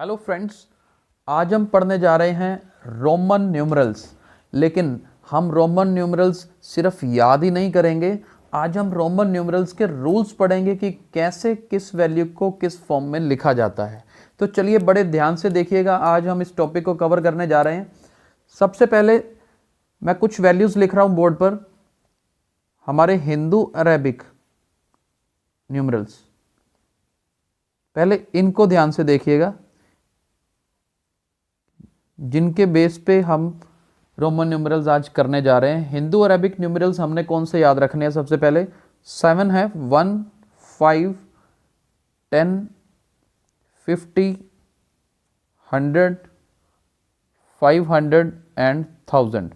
Hello friends, आज हम पढ़ने जा रहे हैं रोमन न्यूमरल्स। लेकिन हम रोमन न्यूमरल्स सिर्फ याद ही नहीं करेंगे, आज हम रोमन न्यूमरल्स के रूल्स पढ़ेंगे कि कैसे किस वैल्यू को किस फॉर्म में लिखा जाता है। तो चलिए बड़े ध्यान से देखिएगा, आज हम इस टॉपिक को कवर करने जा रहे हैं। सबसे पहले मैं कुछ वैल्यूज़ लिख रहा हूँ बोर्ड पर, हमारे हिंदू अरेबिक न्यूमरल्स। पहले इनको ध्यान से देखिएगा, जिनके बेस पे हम रोमन न्यूमरल्स आज करने जा रहे हैं। हिंदू अरेबिक न्यूमरल्स हमने कौन से याद रखने हैं? सबसे पहले 7 है, 1, 5, 10, 50, 100, 500 एंड 1000।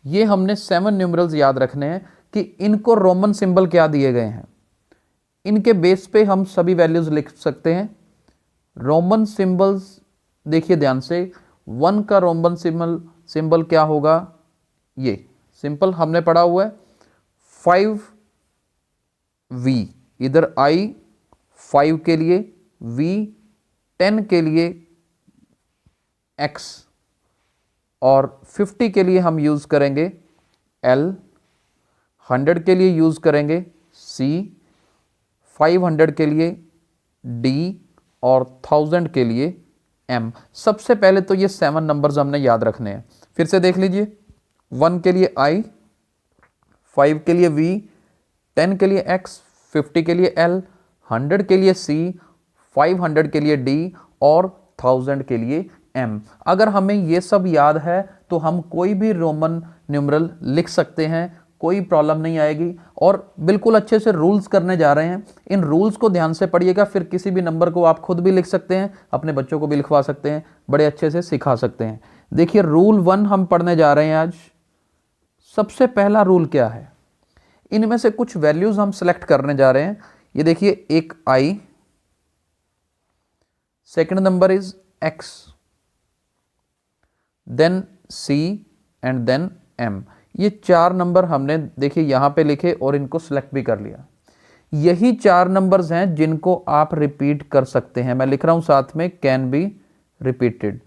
ये हमने 7 न्यूमरल्स याद रखने हैं कि इनको रोमन सिंबल क्या दिए गए हैं। इनके बेस पे हम सभी वैल्यूज लिख सकते हैं। रोमन सिंबल्स देखिए ध्यान से, 1 का रोमन सिंबल क्या होगा? ये सिंपल हमने पढ़ा हुआ है, 5V, इधर I 5 के लिए, V 10 के लिए X, और 50 के लिए हम यूज करेंगे L, 100 के लिए यूज करेंगे C, 500 के लिए D और 1000 के लिए M। सबसे पहले तो ये 7 नंबर्स हमने याद रखने हैं। फिर से देख लीजिए, 1 के लिए I, 5 के लिए V, 10 के लिए X, 50 के लिए L, 100 के लिए C, 500 के लिए D और 1000 के लिए M। अगर हमें ये सब याद है तो हम कोई भी रोमन न्यूमरल लिख सकते हैं, कोई प्रॉब्लम नहीं आएगी। और बिल्कुल अच्छे से रूल्स करने जा रहे हैं, इन रूल्स को ध्यान से पढ़िएगा। फिर किसी भी नंबर को आप खुद भी लिख सकते हैं, अपने बच्चों को भी लिखवा सकते हैं, बड़े अच्छे से सिखा सकते हैं। देखिए रूल 1 हम पढ़ने जा रहे हैं आज। सबसे पहला रूल क्या है? इनमें से कुछ वैल्यूज हम सेलेक्ट करने जा रहे हैं। ये देखिए, एक I, second number is X, then C and then M। ये 4 नंबर हमने देखिए यहां पे लिखे और इनको सिलेक्ट भी कर लिया। यही 4 नंबर्स हैं जिनको आप रिपीट कर सकते हैं। मैं लिख रहा हूं साथ में, कैन बी रिपीटेड।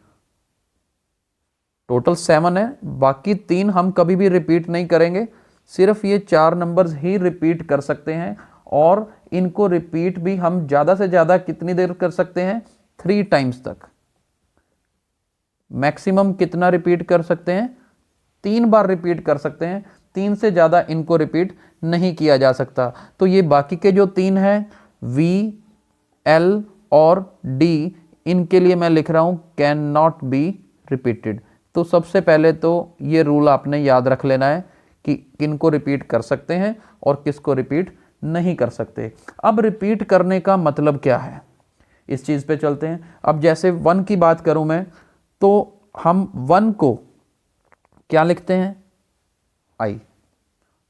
टोटल 7 है, बाकी 3 हम कभी भी रिपीट नहीं करेंगे, सिर्फ ये 4 नंबर्स ही रिपीट कर सकते हैं। और इनको रिपीट भी हम ज्यादा से ज्यादा कितनी देर कर सकते हैं? 3 टाइम्स तक। मैक्सिमम कितना रिपीट कर सकते हैं? 3 बार रिपीट कर सकते हैं, 3 से ज्यादा इनको रिपीट नहीं किया जा सकता। तो ये बाकी के जो 3 हैं, V, L और D, इनके लिए मैं लिख रहा हूं कैन नॉट बी रिपीटेड। तो सबसे पहले तो ये रूल आपने याद रख लेना है कि किनको रिपीट कर सकते हैं और किसको रिपीट नहीं कर सकते। अब रिपीट करने का मतलब क्या है, इस चीज पे चलते हैं। अब जैसे 1 की बात करूं मैं, तो हम 1 को क्या लिखते हैं? I,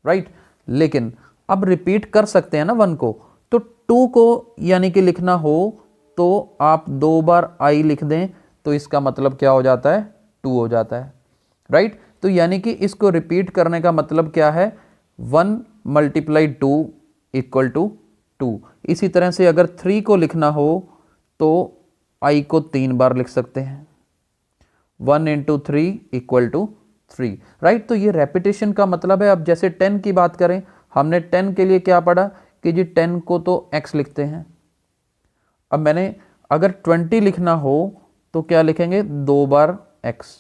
right. लेकिन अब रिपीट कर सकते हैं ना 1 को, तो 2 को यानी कि लिखना हो तो आप 2 बार I लिख दें, तो इसका मतलब क्या हो जाता है? 2 हो जाता है, राइट। तो यानी कि इसको रिपीट करने का मतलब क्या है? 1 × 2 = 2। इसी तरह से अगर 3 को लिखना हो तो I को 3 बार लिख सकते हैं, 1 × 3 = 3, राइट। तो ये रेपिटेशन का मतलब है। अब जैसे 10 की बात करें, हमने 10 के लिए क्या पढ़ा कि जी 10 को तो X लिखते हैं। अब मैंने अगर 20 लिखना हो तो क्या लिखेंगे? 2 बार X।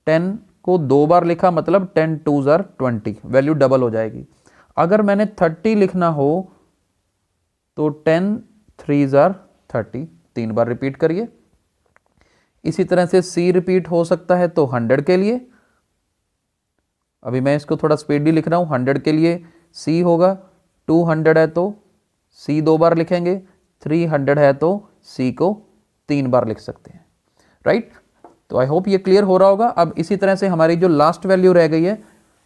10 को 2 बार लिखा मतलब 10 2s are 20, वैल्यू डबल हो जाएगी। अगर मैंने 30 लिखना हो तो 10 3s are 30, 3 बार रिपीट करिए। इसी तरह से C रिपीट हो सकता है तो 100 के लिए, अभी मैं इसको थोड़ा स्पीडी लिख रहा हूं, 100 के लिए C होगा, 200 है तो C 2 बार लिखेंगे, 300 है तो C को 3 बार लिख सकते हैं, राइट। तो आई होप ये क्लियर हो रहा होगा। अब इसी तरह से हमारी जो लास्ट वैल्यू रह गई है,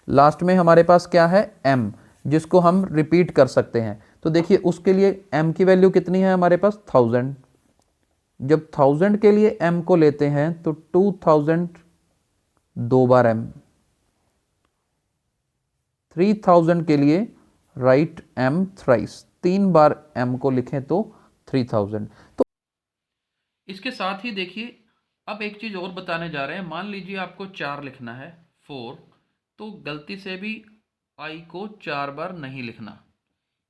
लास्ट में हमारे पास क्या है? M, जिसको हम रिपीट कर सकते हैं। तो देखिए उसके लिए M की वैल्यू कितनी है हमारे पास? 1000। जब 1000 के लिए M को लेते हैं तो 2000 2 बार M, 3000 के लिए राइट M थ्राइस, 3 बार M को लिखें तो 3000। तो इसके साथ ही देखिए, अब एक चीज़ और बताने जा रहे हैं। मान लीजिए आपको 4 लिखना है, 4, तो गलती से भी आई को 4 बार नहीं लिखना।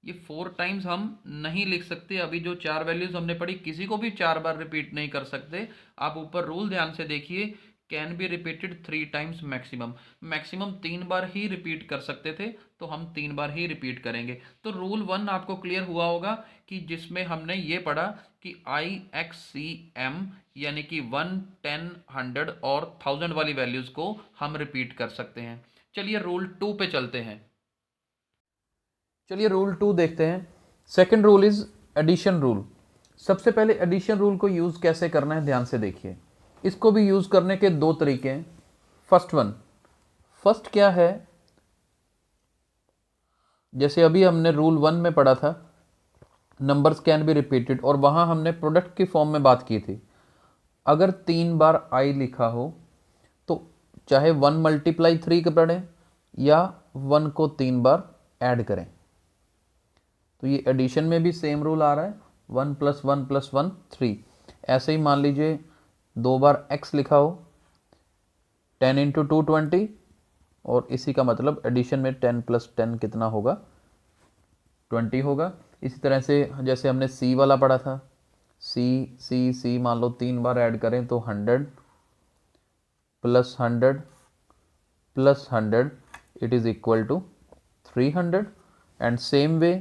ये 4 टाइम्स हम नहीं लिख सकते। अभी जो 4 वैल्यूज़ हमने पढ़ी, किसी को भी 4 बार रिपीट नहीं कर सकते। आप ऊपर रूल ध्यान से देखिए, can be repeated 3 times maximum. Maximum 3 bar he repeat कर सकते थे, तो हम 3 बार ही रिपीट करेंगे। तो रूल 1 आपको क्लियर हुआ होगा कि जिसमें हमने ये पढ़ा कि आई एक्स सी एम यानी कि 1, 10, 100 और 1000 वाली वैल्यूज़ को हम रिपीट कर सकते हैं। चलिए रूल 2 पे चलते हैं। चलिए रूल 2 देखते हैं। Second rule is addition rule. सबसे पहले एडिशन रूल को यूज़ कैसे करना है ध्यान से देखिए। इसको भी यूज़ करने के दो तरीके हैं। फर्स्ट क्या है, जैसे अभी हमने रूल 1 में पढ़ा था नंबर्स कैन बी रिपीटेड, और वहाँ हमने प्रोडक्ट की फॉर्म में बात की थी। अगर 3 बार आई लिखा हो तो चाहे 1 मल्टीप्लाई 3 का पढ़ें या 1 को 3 बार ऐड करें। तो ये एडिशन में भी सेम रूल आ रहा है, 1 + 1 + 1 3। ऐसे ही मान लीजिए 2 बार x लिखा हो, 10 × 2 20, और इसी का मतलब एडिशन में 10 + 10 कितना होगा, 20 होगा। इसी तरह से जैसे हमने c वाला पढ़ा था, c मान लो 3 बार ऐड करें तो 100 + 100 + 100 it is equal to 300। And same way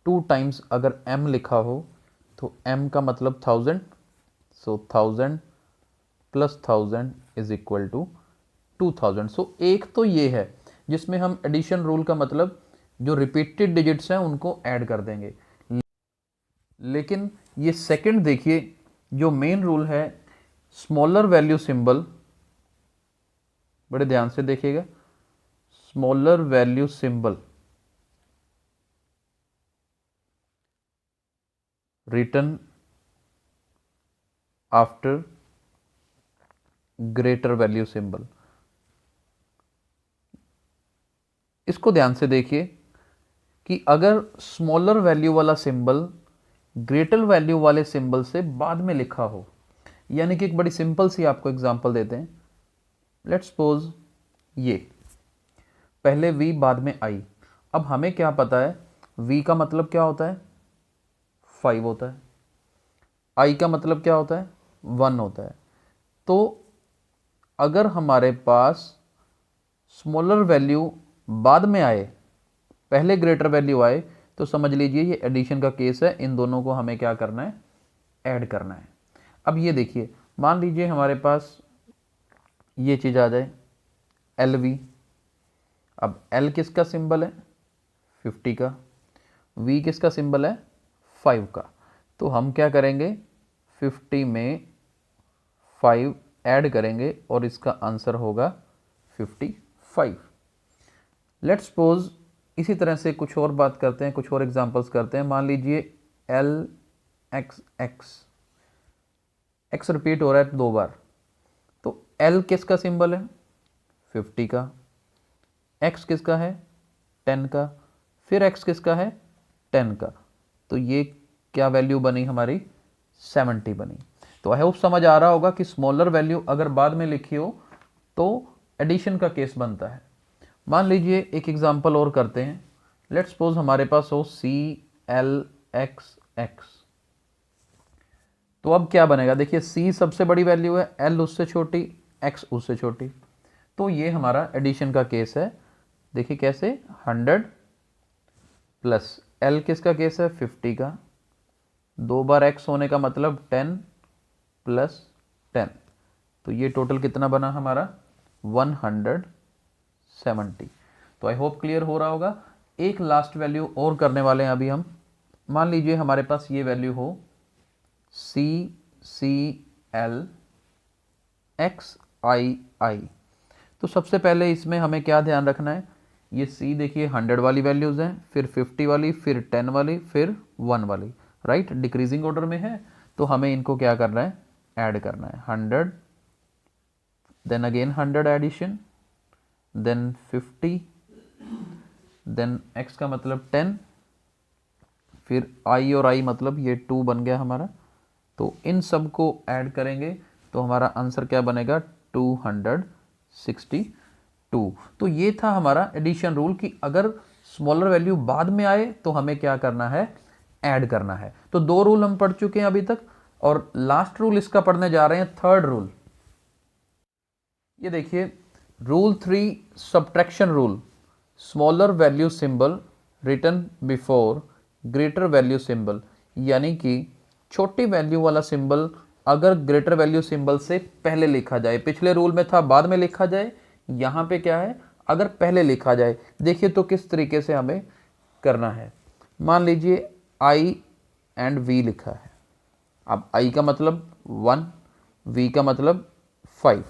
2 times अगर m लिखा हो तो m का मतलब 1000, so 1000 + 1000 is equal to 2000। So एक तो ये है जिसमें हम एडिशन रूल का मतलब जो रिपीटेड डिजिट्स हैं उनको ऐड कर देंगे। लेकिन ये सेकंड देखिए, जो मेन रूल है स्मॉलर वैल्यू सिंबल, बड़े ध्यान से देखिएगा, smaller value symbol written after greater value symbol. इसको ध्यान से देखिए कि अगर स्मॉलर वैल्यू वाला सिंबल ग्रेटर वैल्यू वाले सिंबल से बाद में लिखा हो, यानी कि एक बड़ी सिंपल सी आपको एग्जांपल देते हैं। लेट्स सपोज ये पहले v बाद में i। अब हमें क्या पता है v का मतलब क्या होता है, 5 होता है, i का मतलब क्या होता है, 1 होता है। तो अगर हमारे पास स्मॉलर वैल्यू बाद में आए, पहले ग्रेटर वैल्यू आए, तो समझ लीजिए ये एडिशन का केस है। इन दोनों को हमें क्या करना है, ऐड करना है। अब ये देखिए, मान लीजिए हमारे पास ये चीज़ आ जाए LV। अब L किसका सिंबल है, 50 का। V किसका सिंबल है, 5 का। तो हम क्या करेंगे, 50 में 5 ऐड करेंगे और इसका आंसर होगा 55। लेट्स सपोज इसी तरह से कुछ और बात करते हैं, कुछ और एग्जांपल्स करते हैं। मान लीजिए LXX, X रिपीट हो रहा है 2 बार, तो L किसका सिंबल है, 50 का। X किसका है, 10 का। फिर X किसका है, 10 का। तो ये क्या वैल्यू बनी हमारी, 70 बनी। तो आई होप समझ आ रहा होगा कि स्मॉलर वैल्यू अगर बाद में लिखी हो तो एडिशन का केस बनता है। मान लीजिए एक एग्जांपल और करते हैं। लेट्स सपोज हमारे पास हो CLXX। तो अब क्या बनेगा, देखिए C सबसे बड़ी वैल्यू है, L उससे छोटी, X उससे छोटी। तो ये हमारा एडिशन का केस है। देखिए कैसे, 100 प्लस L किसका केस है, 50 का। 2 बार X होने का मतलब 10 + 10। तो ये टोटल कितना बना हमारा, 170। तो आई होप क्लियर हो रहा होगा। एक लास्ट वैल्यू और करने वाले हैं अभी हम। मान लीजिए हमारे पास ये वैल्यू हो CCLXII। तो सबसे पहले इसमें हमें क्या ध्यान रखना है, ये C देखिए 100 वाली वैल्यूज़ हैं, फिर 50 वाली, फिर 10 वाली, फिर 1 वाली, राइट, डिक्रीजिंग ऑर्डर में है। तो हमें इनको क्या करना है, ऐड करना है। 100, then again 100 addition, then 50, then x का मतलब 10, फिर i और i मतलब ये 2 बन गया हमारा, तो इन सब को ऐड करेंगे तो हमारा आंसर क्या बनेगा 262। तो ये था हमारा एडिशन रूल कि अगर स्मॉलर वैल्यू बाद में आए तो हमें क्या करना है, ऐड करना है। तो 2 रूल हम पढ़ चुके हैं अभी तक और लास्ट रूल इसका पढ़ने जा रहे हैं, थर्ड रूल। ये देखिए rule 3 subtraction rule, smaller value symbol written before greater value symbol, यानी कि छोटी वैल्यू वाला सिंबल अगर ग्रेटर वैल्यू सिंबल से पहले लिखा जाए। पिछले रूल में था बाद में लिखा जाए, यहाँ पे क्या है अगर पहले लिखा जाए। देखिए तो किस तरीके से हमें करना है। मान लीजिए आई एंड वी लिखा है। अब आई का मतलब 1, वी का मतलब 5,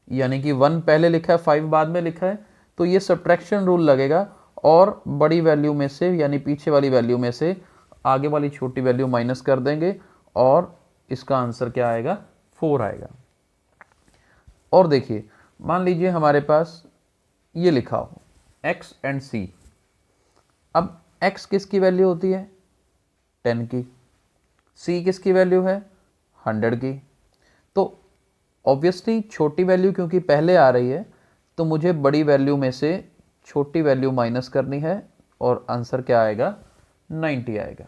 यानी कि 1 पहले लिखा है 5 बाद में लिखा है, तो ये सब्ट्रैक्शन रूल लगेगा और बड़ी वैल्यू में से यानी पीछे वाली वैल्यू में से आगे वाली छोटी वैल्यू माइनस कर देंगे और इसका आंसर क्या आएगा, 4 आएगा। और देखिए मान लीजिए हमारे पास ये लिखा हो x एंड c। अब x किसकी वैल्यू होती है, 10 की, c किसकी वैल्यू है, 100 की। तो ऑब्वियसली छोटी वैल्यू क्योंकि पहले आ रही है तो मुझे बड़ी वैल्यू में से छोटी वैल्यू माइनस करनी है और आंसर क्या आएगा, 90 आएगा।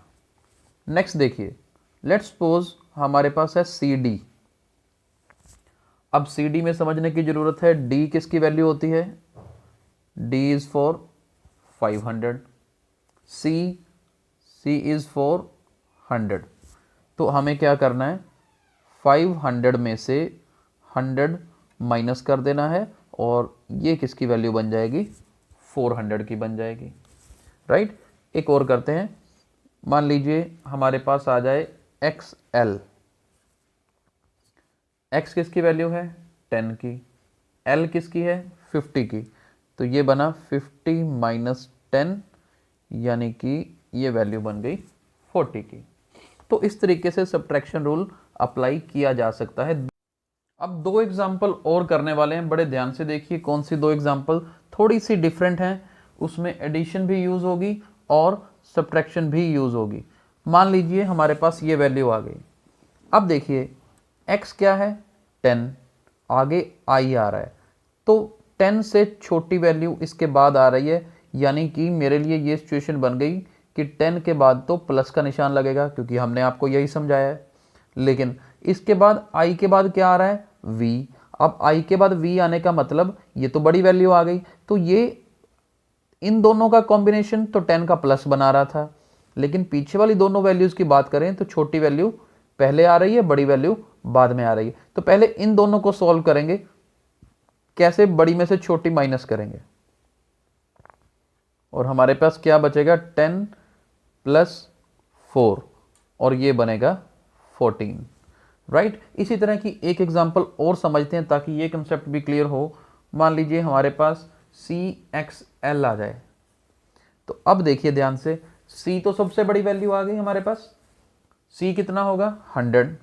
नेक्स्ट देखिए, लेट्स सपोज हमारे पास है सी डी। अब सी डी में समझने की जरूरत है, डी किसकी वैल्यू होती है, D is for 500, C is for 100। तो हमें क्या करना है, 500 में से 100 माइनस कर देना है और ये किसकी वैल्यू बन जाएगी, 400 की बन जाएगी, राइट। एक और करते हैं, मान लीजिए हमारे पास आ जाए XL। X किसकी वैल्यू है, 10 की, L किसकी है, 50 की। तो ये बना 50 माइनस 10, यानी कि ये वैल्यू बन गई 40 की। तो इस तरीके से सब्ट्रैक्शन रूल अप्लाई किया जा सकता है। अब 2 एग्जाम्पल और करने वाले हैं, बड़े ध्यान से देखिए कौन सी 2 एग्जाम्पल थोड़ी सी डिफरेंट हैं। उसमें एडिशन भी यूज़ होगी और सब्ट्रैक्शन भी यूज़ होगी। मान लीजिए हमारे पास ये वैल्यू आ गई। अब देखिए x क्या है, 10, आगे i आ रहा है, तो 10 से छोटी वैल्यू इसके बाद आ रही है, यानी कि मेरे लिए ये सिचुएशन बन गई कि 10 के बाद तो प्लस का निशान लगेगा क्योंकि हमने आपको यही समझाया है। लेकिन इसके बाद i के बाद क्या आ रहा है, v। अब i के बाद v आने का मतलब ये तो बड़ी वैल्यू आ गई, तो ये इन दोनों का कॉम्बिनेशन तो 10 का प्लस बना रहा था। लेकिन पीछे वाली दोनों वैल्यूज की बात करें तो छोटी वैल्यू पहले आ रही है, बड़ी वैल्यू बाद में आ रही है। तो पहले इन दोनों को सॉल्व करेंगे, कैसे, बड़ी में से छोटी माइनस करेंगे और हमारे पास क्या बचेगा, 10 प्लस 4 और ये बनेगा 14, राइट। इसी तरह की एक एग्जांपल और समझते हैं ताकि ये कंसेप्ट भी क्लियर हो। मान लीजिए हमारे पास CXL आ जाए। तो अब देखिए ध्यान से, C तो सबसे बड़ी वैल्यू आ गई हमारे पास, C कितना होगा, 100,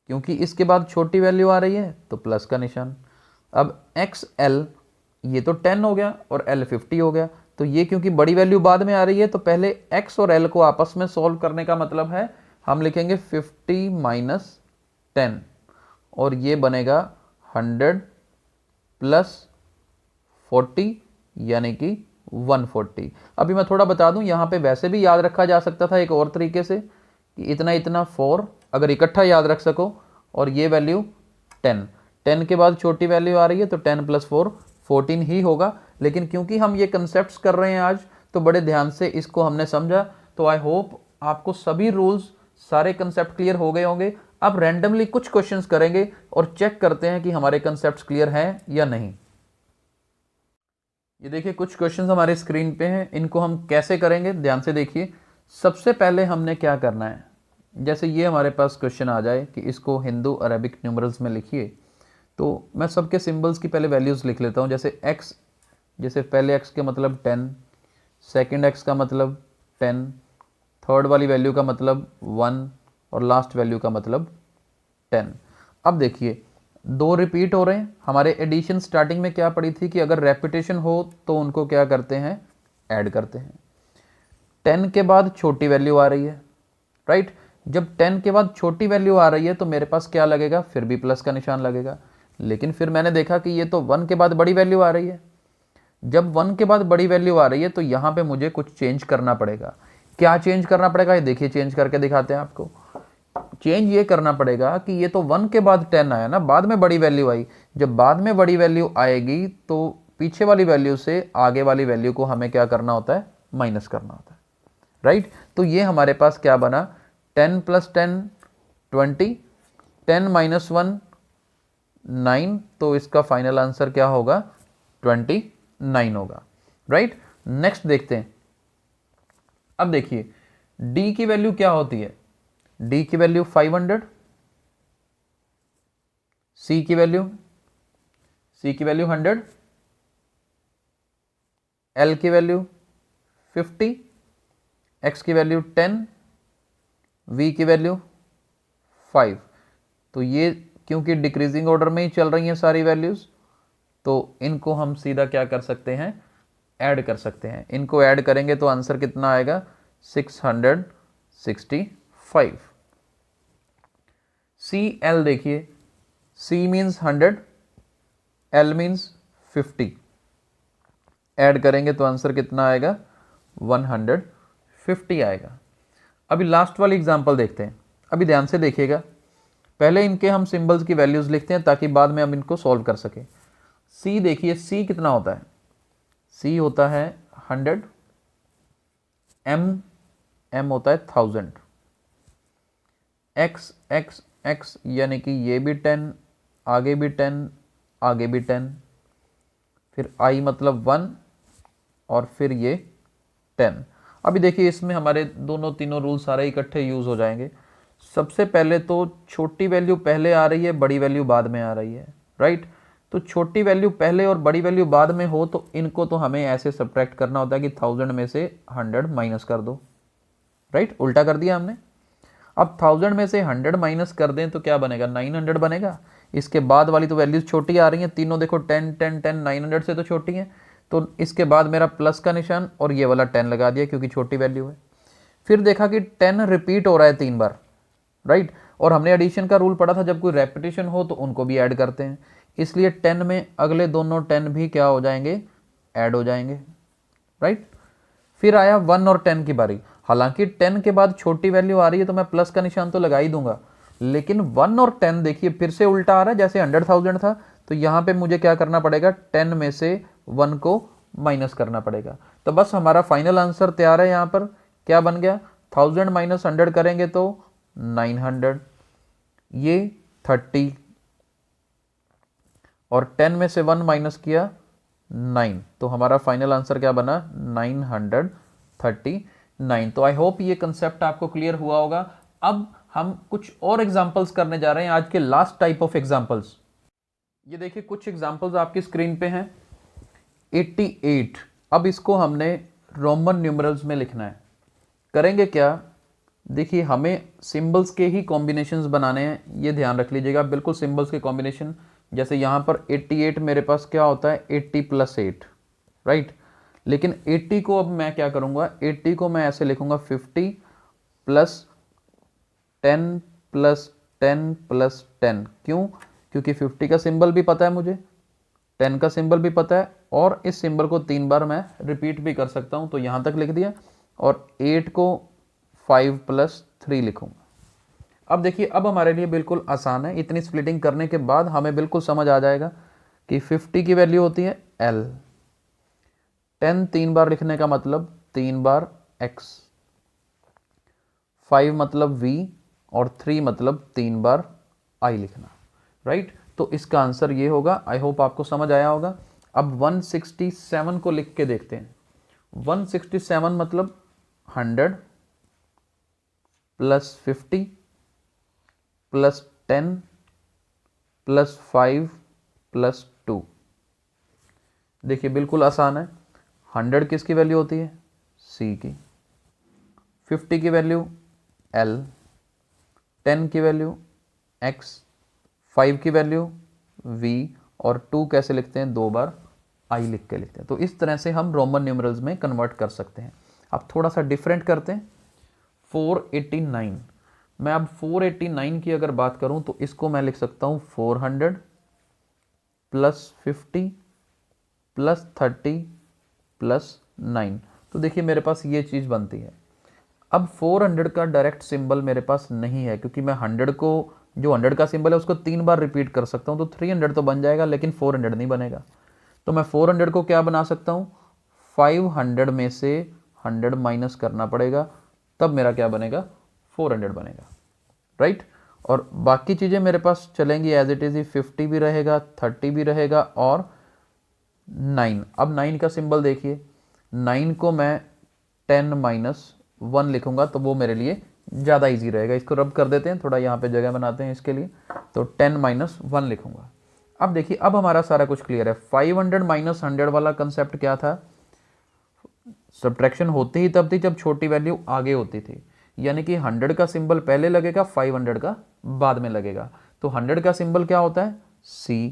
क्योंकि इसके बाद छोटी वैल्यू आ रही है तो प्लस का निशान। अब XL ये तो 10 हो गया और L 50 हो गया, तो ये क्योंकि बड़ी वैल्यू बाद में आ रही है तो पहले X और L को आपस में सॉल्व करने का मतलब है हम लिखेंगे 50 माइनस 10 और ये बनेगा 100 प्लस 40 यानी कि 140। अभी मैं थोड़ा बता दूं, यहाँ पे वैसे भी याद रखा जा सकता था एक और तरीके से कि इतना इतना 4 अगर इकट्ठा याद रख सको और ये वैल्यू 10 के बाद छोटी वैल्यू आ रही है तो 10 प्लस 4 14 ही होगा। लेकिन क्योंकि हम ये कंसेप्ट्स कर रहे हैं आज तो बड़े ध्यान से इसको हमने समझा। तो आई होप आपको सभी रूल्स, सारे कंसेप्ट क्लियर हो गए होंगे। अब रैंडमली कुछ क्वेश्चंस करेंगे और चेक करते हैं कि हमारे कंसेप्ट्स क्लियर हैं या नहीं। ये देखिए कुछ क्वेश्चंस हमारे स्क्रीन पे हैं, इनको हम कैसे करेंगे ध्यान से देखिए। सबसे पहले हमने क्या करना है, जैसे ये हमारे पास क्वेश्चन आ जाए कि इसको हिंदू अरेबिक न्यूमरल्स में लिखिए, तो मैं सबके सिंबल्स की पहले वैल्यूज़ लिख लेता हूँ। जैसे x, जैसे पहले x के मतलब 10, सेकेंड x का मतलब 10, थर्ड वाली वैल्यू का मतलब 1 और लास्ट वैल्यू का मतलब 10। अब देखिए 2 रिपीट हो रहे हैं। हमारे एडिशन स्टार्टिंग में क्या पड़ी थी कि अगर रेपिटेशन हो तो उनको क्या करते हैं, ऐड करते हैं। 10 के बाद छोटी वैल्यू आ रही है, राइट। जब 10 के बाद छोटी वैल्यू आ रही है तो मेरे पास क्या लगेगा, फिर भी प्लस का निशान लगेगा। लेकिन फिर मैंने देखा कि ये तो 1 के बाद बड़ी वैल्यू आ रही है। जब 1 के बाद बड़ी वैल्यू आ रही है तो यहाँ पे मुझे कुछ चेंज करना पड़ेगा। क्या चेंज करना पड़ेगा, ये देखिए चेंज करके दिखाते हैं आपको। चेंज ये करना पड़ेगा कि ये तो 1 के बाद 10 आया ना, बाद में बड़ी वैल्यू आई। जब बाद में बड़ी वैल्यू आएगी तो पीछे वाली वैल्यू से आगे वाली वैल्यू को हमें क्या करना होता है, माइनस करना होता है, राइट। तो ये हमारे पास क्या बना, 10 + 10 20, 10 - 1 9, तो इसका फाइनल आंसर क्या होगा, 29 होगा, राइट। नेक्स्ट देखते हैं। अब देखिए d की वैल्यू क्या होती है, d की वैल्यू 500, c की वैल्यू 100, l की वैल्यू 50, x की वैल्यू 10, v की वैल्यू 5। तो ये क्योंकि डिक्रीजिंग ऑर्डर में ही चल रही हैं सारी वैल्यूज, तो इनको हम सीधा क्या कर सकते हैं, ऐड कर सकते हैं। इनको ऐड करेंगे तो आंसर कितना आएगा, 665। CL देखिए, C means 100, L means 50, add करेंगे तो आंसर कितना आएगा, 150 आएगा। अभी लास्ट वाली एग्जांपल देखते हैं। अभी ध्यान से देखिएगा, पहले इनके हम सिंबल्स की वैल्यूज लिखते हैं ताकि बाद में हम इनको सॉल्व कर सकें। C देखिए, C कितना होता है, C होता है 100, M होता है 1000, X यानी कि ये भी 10, आगे भी 10, आगे भी 10, फिर I मतलब 1 और फिर ये 10। अभी देखिए इसमें हमारे दोनों तीनों रूल सारे इकट्ठे यूज हो जाएंगे। सबसे पहले तो छोटी वैल्यू पहले आ रही है, बड़ी वैल्यू बाद में आ रही है, राइट। तो छोटी वैल्यू पहले और बड़ी वैल्यू बाद में हो तो इनको तो हमें ऐसे सब्ट्रैक्ट करना होता है कि 1000 में से 100 माइनस कर दो, राइट। उल्टा कर दिया हमने। अब 1000 में से 100 माइनस कर दें तो क्या बनेगा, 900 बनेगा। इसके बाद वाली तो वैल्यूज छोटी आ रही हैं, तीनों देखो 10 10 10, 900 से तो छोटी हैं। तो इसके बाद मेरा प्लस का निशान और ये वाला 10 लगा दिया क्योंकि छोटी वैल्यू है। फिर देखा कि 10 रिपीट हो रहा है 3 बार, राइट। और हमने एडिशन का रूल पढ़ा था, जब कोई रेपिटेशन हो तो उनको भी ऐड करते हैं, इसलिए 10 में अगले दोनों 10 भी क्या हो जाएंगे, ऐड हो जाएंगे, राइट। फिर आया 1 और 10 की बारी। हालांकि 10 के बाद छोटी वैल्यू आ रही है तो मैं प्लस का निशान तो लगा ही दूंगा, लेकिन 1 और 10 देखिए फिर से उल्टा आ रहा है। जैसे 100,000 था तो यहाँ पे मुझे क्या करना पड़ेगा, 10 में से 1 को माइनस करना पड़ेगा। तो बस हमारा फाइनल आंसर तैयार है। यहाँ पर क्या बन गया, 1000 - 100 करेंगे तो 900, ये 30 और 10 में से 1 माइनस किया 9, तो हमारा फाइनल आंसर क्या बना, 939। तो आई होप ये कंसेप्ट आपको क्लियर हुआ होगा। अब हम कुछ और एग्जांपल्स करने जा रहे हैं, आज के लास्ट टाइप ऑफ एग्जांपल्स। ये देखिए कुछ एग्जांपल्स आपकी स्क्रीन पे हैं। 88, अब इसको हमने रोमन न्यूमरल्स में लिखना है। करेंगे क्या, देखिए हमें सिंबल्स के ही कॉम्बिनेशंस बनाने हैं, ये ध्यान रख लीजिएगा, बिल्कुल सिंबल्स के कॉम्बिनेशन। जैसे यहाँ पर 88 मेरे पास क्या होता है, 80 + 8, राइट। लेकिन 80 को अब मैं क्या करूँगा, 80 को मैं ऐसे लिखूँगा 50 + 10 + 10 + 10। क्यों, क्योंकि 50 का सिंबल भी पता है मुझे, 10 का सिंबल भी पता है, और इस सिंबल को 3 बार मैं रिपीट भी कर सकता हूँ, तो यहाँ तक लिख दिया। और 8 को 5 + 3 लिखूँगा। अब देखिए अब हमारे लिए बिल्कुल आसान है, इतनी स्प्लिटिंग करने के बाद हमें बिल्कुल समझ आ जाएगा कि 50 की वैल्यू होती है L, 10 3 बार लिखने का मतलब 3 बार X, 5 मतलब V और 3 मतलब 3 बार I लिखना, राइट। तो इसका आंसर ये होगा। आई होप आपको समझ आया होगा। अब 167 को लिख के देखते हैं। 167 मतलब 100 + 50 + 10 + 5 + 2। देखिए बिल्कुल आसान है। 100 किसकी वैल्यू होती है, C की, 50 की वैल्यू L, 10 की वैल्यू X, 5 की वैल्यू V और 2 कैसे लिखते हैं, 2 बार I लिख के लिखते हैं। तो इस तरह से हम रोमन न्यूमरल्स में कन्वर्ट कर सकते हैं। अब थोड़ा सा डिफरेंट करते हैं। 489। मैं अब 489 की अगर बात करूं तो इसको मैं लिख सकता हूं 400 प्लस 50 प्लस 30 प्लस 9। तो देखिए मेरे पास ये चीज़ बनती है। अब 400 का डायरेक्ट सिंबल मेरे पास नहीं है, क्योंकि मैं 100 को, जो 100 का सिंबल है उसको 3 बार रिपीट कर सकता हूँ, तो 300 तो बन जाएगा, लेकिन 400 नहीं बनेगा। तो मैं 400 को क्या बना सकता हूँ, 500 में से 100 माइनस करना पड़ेगा, तब मेरा क्या बनेगा, 400 बनेगा, राइट। और बाकी चीज़ें मेरे पास चलेंगी एज इट इज़ ही, 50 भी रहेगा, 30 भी रहेगा और 9। अब 9 का सिंबल देखिए, 9 को मैं 10 माइनस 1 लिखूंगा तो वो मेरे लिए ज़्यादा इजी रहेगा। इसको रब कर देते हैं, थोड़ा यहाँ पे जगह बनाते हैं इसके लिए, तो 10 माइनस 1 लिखूंगा। अब देखिए अब हमारा सारा कुछ क्लियर है। 500 माइनस 100 वाला कंसेप्ट क्या था, सब्ट्रैक्शन होती ही तब थी जब छोटी वैल्यू आगे होती थी, यानी कि 100 का सिंबल पहले लगेगा, 500 का बाद में लगेगा। तो 100 का सिंबल क्या होता है, C,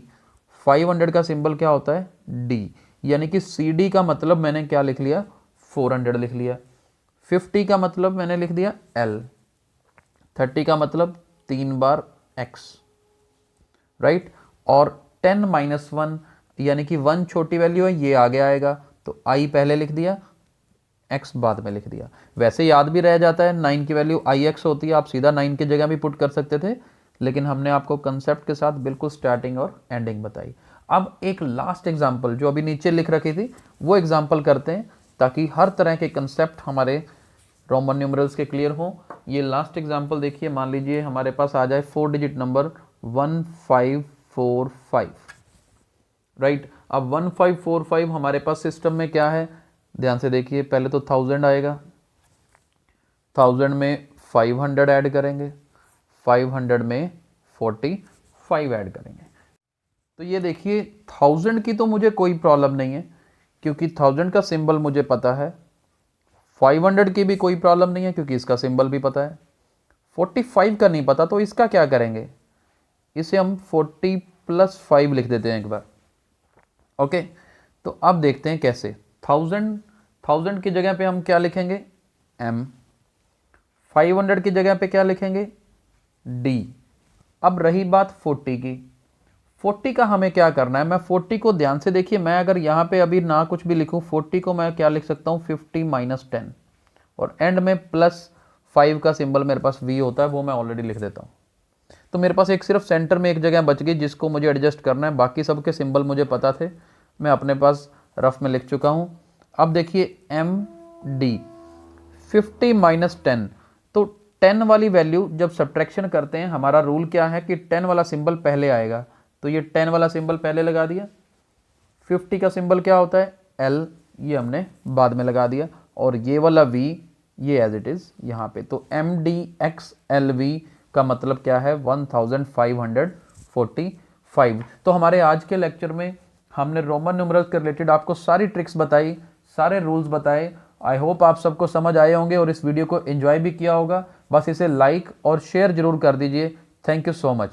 500 का सिंबल क्या होता है, D, यानी कि CD का मतलब मैंने क्या लिख लिया, 400 लिख लिया। 50 का मतलब मैंने लिख दिया L, 30 का मतलब 3 बार X, राइट। और 10 माइनस 1 यानी कि 1 छोटी वैल्यू है, ये आगे आएगा, तो I पहले लिख दिया, X बाद में लिख दिया। वैसे याद भी रह जाता है, 9 की वैल्यू IX होती है, आप सीधा 9 की जगह भी पुट कर सकते थे, लेकिन हमने आपको कंसेप्ट के साथ बिल्कुल स्टार्टिंग और एंडिंग बताई। अब एक लास्ट एग्जाम्पल जो अभी नीचे लिख रखी थी वो एग्जाम्पल करते हैं, ताकि हर तरह के कंसेप्ट हमारे रोमन न्यूमरल्स के क्लियर हो। ये लास्ट एग्जाम्पल देखिए, मान लीजिए हमारे पास आ जाए 4 डिजिट नंबर 1545, राइट। अब 1545 हमारे पास सिस्टम में क्या है, ध्यान से देखिए, पहले तो 1000 आएगा, 1000 में 500 ऐड करेंगे, 500 में 45 ऐड करेंगे। तो ये देखिए 1000 की तो मुझे कोई प्रॉब्लम नहीं है, क्योंकि 1000 का सिंबल मुझे पता है। 500 की भी कोई प्रॉब्लम नहीं है, क्योंकि इसका सिंबल भी पता है। 45 का नहीं पता, तो इसका क्या करेंगे, इसे हम 40 प्लस 5 लिख देते हैं एक बार, ओके। तो अब देखते हैं कैसे। 1000 की जगह पे हम क्या लिखेंगे, M, 500 की जगह पे क्या लिखेंगे, D। अब रही बात 40 की, 40 का हमें क्या करना है, मैं 40 को ध्यान से देखिए, मैं अगर यहाँ पे अभी ना कुछ भी लिखूँ, 40 को मैं क्या लिख सकता हूँ, 50 माइनस 10, और एंड में प्लस 5 का सिंबल मेरे पास V होता है, वो मैं ऑलरेडी लिख देता हूँ। तो मेरे पास एक सिर्फ सेंटर में एक जगह बच गई जिसको मुझे एडजस्ट करना है, बाकी सबके सिंबल मुझे पता थे, मैं अपने पास रफ में लिख चुका हूँ। अब देखिए MD, 50 माइनस 10, तो 10 वाली वैल्यू जब सब्ट्रैक्शन करते हैं, हमारा रूल क्या है कि 10 वाला सिंबल पहले आएगा, तो ये 10 वाला सिंबल पहले लगा दिया। 50 का सिंबल क्या होता है, L, ये हमने बाद में लगा दिया, और ये वाला V ये एज इट इज़ यहाँ पे। तो MDXLV का मतलब क्या है, 1545। तो हमारे आज के लेक्चर में हमने रोमन न्यूमरल्स के रिलेटेड आपको सारी ट्रिक्स बताई, सारे रूल्स बताए। आई होप आप सबको समझ आए होंगे और इस वीडियो को एंजॉय भी किया होगा। बस इसे लाइक और शेयर जरूर कर दीजिए। Thank you so much.